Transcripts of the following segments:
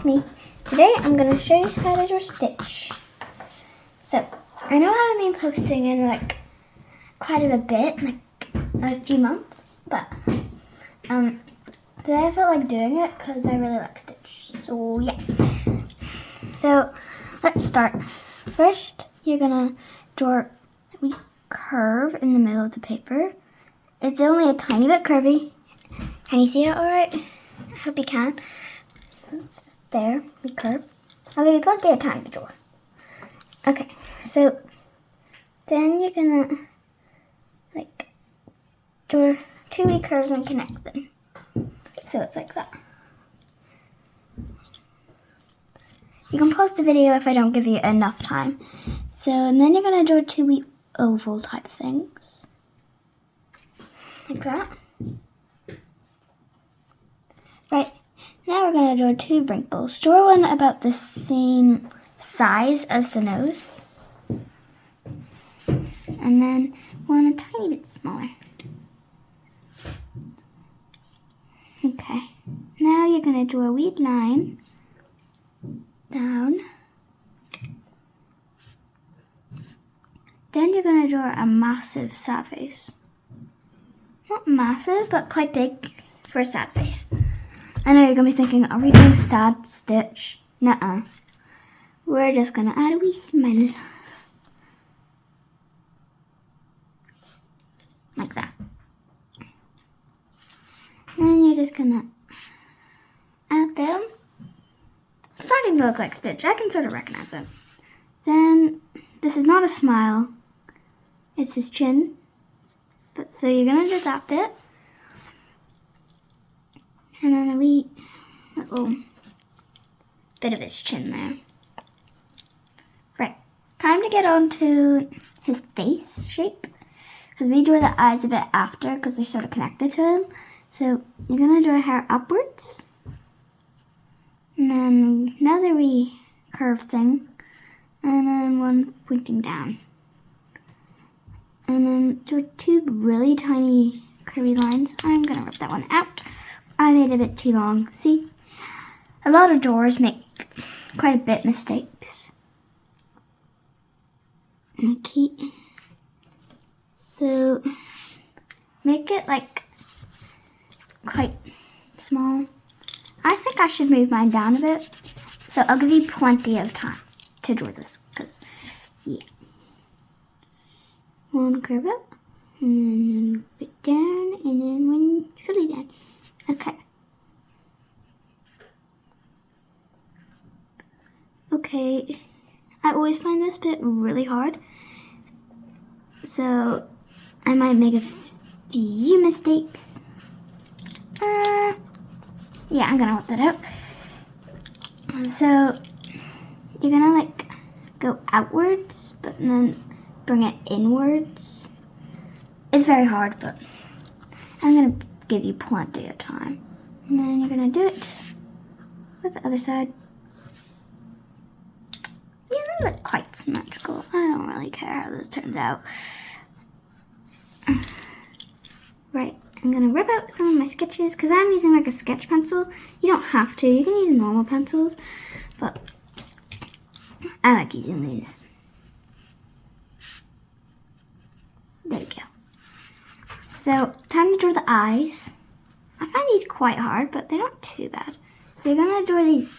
it's me. Today I'm going to show you how to draw Stitch. So, I know I haven't been posting in like quite a bit, like a few months, but today I felt like doing it because I really like Stitch. So yeah. So let's start. First, you're going to draw a wee curve in the middle of the paper. It's only a tiny bit curvy. Can you see it alright? I hope you can. So it's just there, we curve. I'll give you plenty of time to draw. Okay, so then you're gonna like draw two wee curves and connect them. So it's like that. You can pause the video if I don't give you enough time. So and then you're gonna draw two wee oval type things. Like that. Right, now we're going to draw two wrinkles. Draw one about the same size as the nose. And then one a tiny bit smaller. Okay, now you're going to draw a wee line down. Then you're going to draw a massive sad face. Not massive, but quite big for a sad face. I know you're going to be thinking, are we doing sad Stitch? Nuh-uh. We're just going to add a wee smile. Like that. Then you're just going to add them. It's starting to look like Stitch. I can sort of recognize it. Then, this is not a smile. It's his chin. But so you're going to do that bit. And then a wee little bit of his chin there. Right, time to get on to his face shape. Because we draw the eyes a bit after because they're sort of connected to him. So you're going to draw hair upwards. And then another wee curve thing. And then one pointing down. And then draw two really tiny curvy lines. I'm going to rip that one out. I made it a bit too long. See? A lot of drawers make quite a bit mistakes. Okay. So, make it like quite small. I think I should move mine down a bit. So I'll give you plenty of time to draw this. Because, yeah. One curve up. And then a bit down. And then one fully down. Okay. Okay, I always find this bit really hard, so I might make a few mistakes. Yeah, I'm gonna work that out. So you're gonna like go outwards, but then bring it inwards. It's very hard, but I'm gonna give you plenty of time. And then you're gonna do it with the other side. Yeah, they look quite symmetrical. I don't really care how this turns out. Right, I'm gonna rip out some of my sketches because I'm using like a sketch pencil. You don't have to, you can use normal pencils, but I like using these. There we go. So, time to draw the eyes. I find these quite hard, but they're not too bad. So you're going to draw these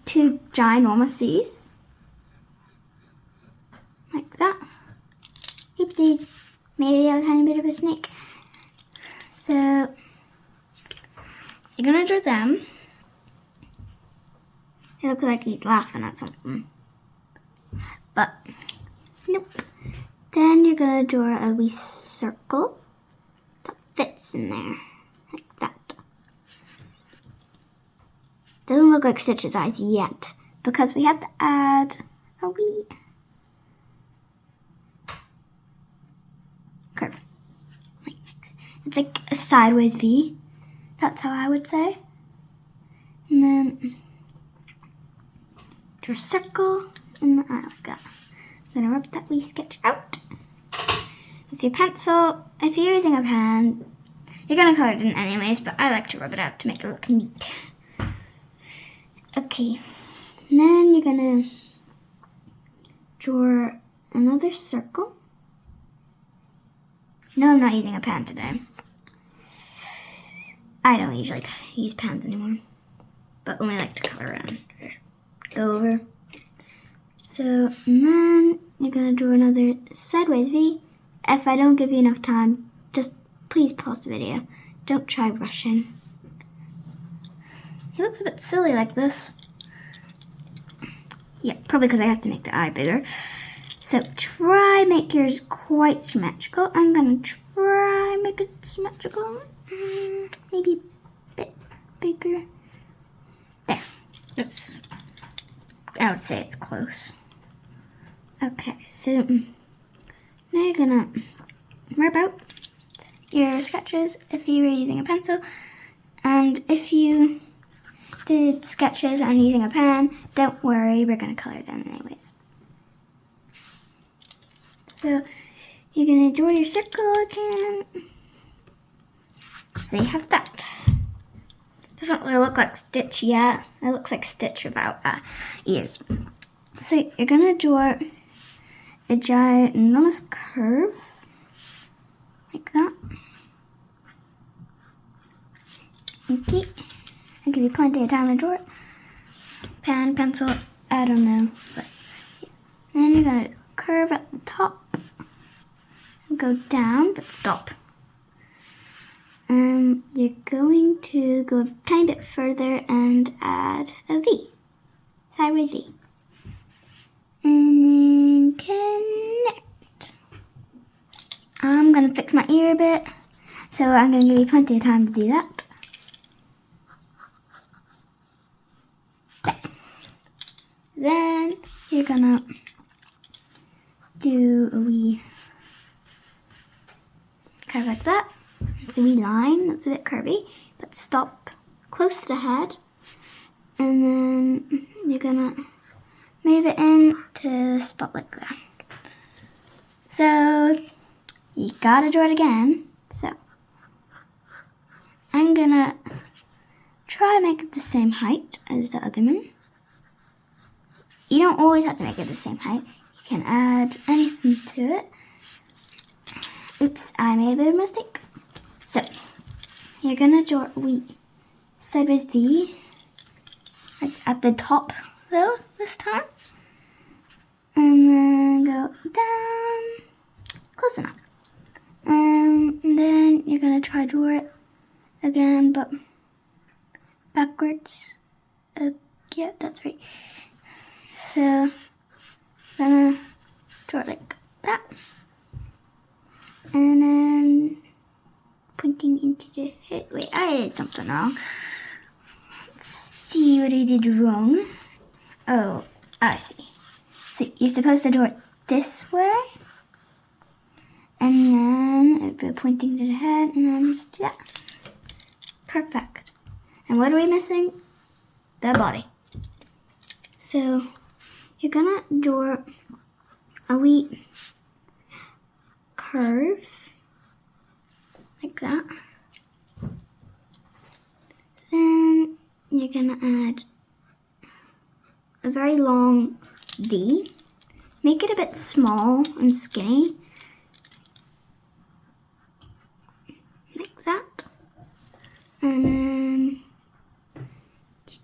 two ginormous C's. Like that. Oopsies. Made a tiny bit of a snake. So, you're going to draw them. It looks like he's laughing at something. But, nope. Then you're going to draw a wee circle that fits in there. Like that. Doesn't look like Stitch's eyes yet because we have to add a wee curve. It's like a sideways V. That's how I would say. And then draw a circle in the eye like that. I'm gonna rip that wee sketch out. With your pencil, if you're using a pen, you're gonna color it in anyways, but I like to rub it out to make it look neat. Okay. T. And then you're gonna draw another circle. No, I'm not using a pen today. I don't usually use pens anymore, but only like to color around or go over. So, and then you're gonna draw another sideways V. If I don't give you enough time, just please pause the video. Don't try rushing. He looks a bit silly like this. Yeah, probably because I have to make the eye bigger. So try make yours quite symmetrical. I'm gonna try make it symmetrical. Maybe a bit bigger. There. That's, I would say it's close. Okay, so now you're gonna mark out your sketches if you were using a pencil, and if you did sketches and using a pen, don't worry, we're gonna color them anyways. So you're gonna draw your circle again. So you have that. Doesn't really look like Stitch yet. It looks like Stitch without ears. So you're gonna draw a ginormous curve like that. Okay, I'll give you plenty of time to draw it. Pen, pencil, I don't know. But yeah. Then you're gonna curve at the top and go down, but stop. You're going to go a tiny bit further and add a V, sideways V. And then connect. I'm gonna fix my ear a bit, so I'm gonna give you plenty of time to do that. Then you're gonna do a wee curve like that. It's a wee line that's a bit curvy, but stop close to the head. And then you're gonna move it into the spot like that. So you gotta draw it again. So I'm gonna try and make it the same height as the other one. You don't always have to make it the same height. You can add anything to it. Oops, I made a bit of a mistake. So you're gonna draw a wee sideways V, like at the top though this time, and then go down, close enough. And then you're gonna try to draw it again, but backwards. Yeah, that's right. So I'm gonna draw it like that, and then pointing into the head. Wait, I did something wrong. Let's see what I did wrong. Oh, I see. So you're supposed to draw it this way, and then it'd be pointing to the head, and then just do that. Perfect. And what are we missing? The body. So you're gonna draw a wee curve like that. Then you're gonna add a very long V. Make it a bit small and skinny. Like that. And then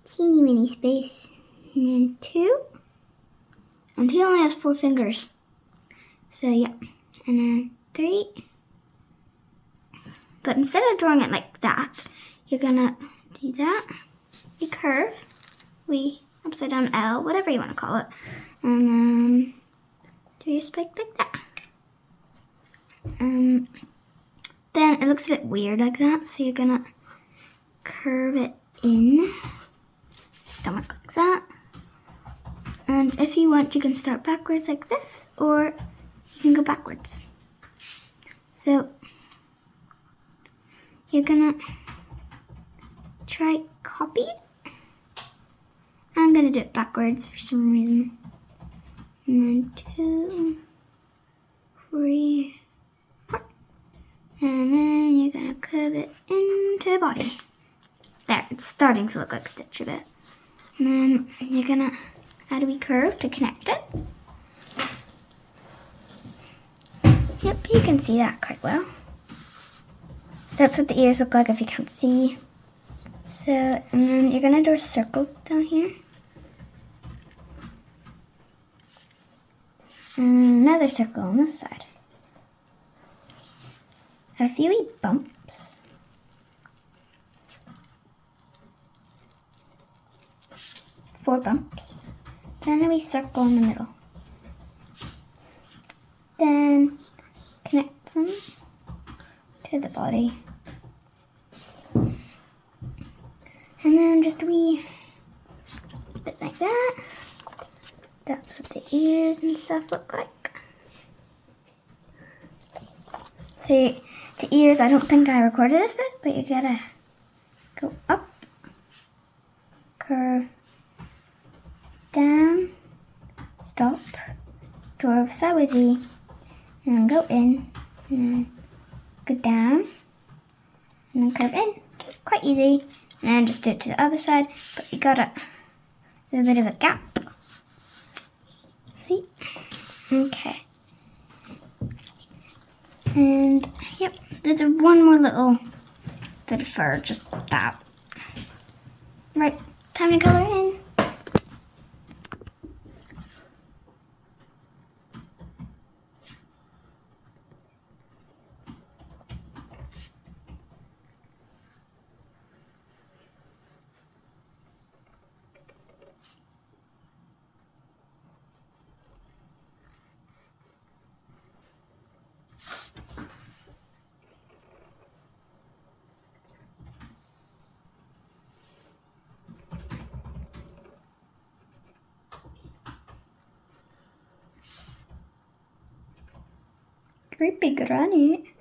teeny weeny space. And then 2. And he only has 4 fingers. So yeah. And then 3. But instead of drawing it like that, you're gonna do that. We curve. We upside down L, whatever you want to call it. And then do your spike like that. Then it looks a bit weird like that, so you're gonna curve it in. Stomach like that. And if you want, you can start backwards like this, or you can go backwards. So you're gonna try copy it. I'm gonna do it backwards for some reason. And then 2, 3, 4. And then you're gonna curve it into the body. There, it's starting to look like Stitch a bit. And then you're gonna add a wee curve to connect it. Yep, you can see that quite well. So that's what the ears look like if you can't see. So, and then you're gonna do a circle down here. And another circle on this side. Add a few wee bumps. Four bumps. Then a wee circle in the middle. Then connect them to the body. And then just a wee bit like that. That's what the ears and stuff look like. See, the ears, I don't think I recorded this bit, but you gotta go up, curve, down, stop, draw sideways V, and then go in, and then go down, and then curve in. Quite easy. And then just do it to the other side, but you gotta do a bit of a gap. See? Okay. And yep, there's one more little bit of fur, just that. Right, time to color in. Creepy granny.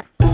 Public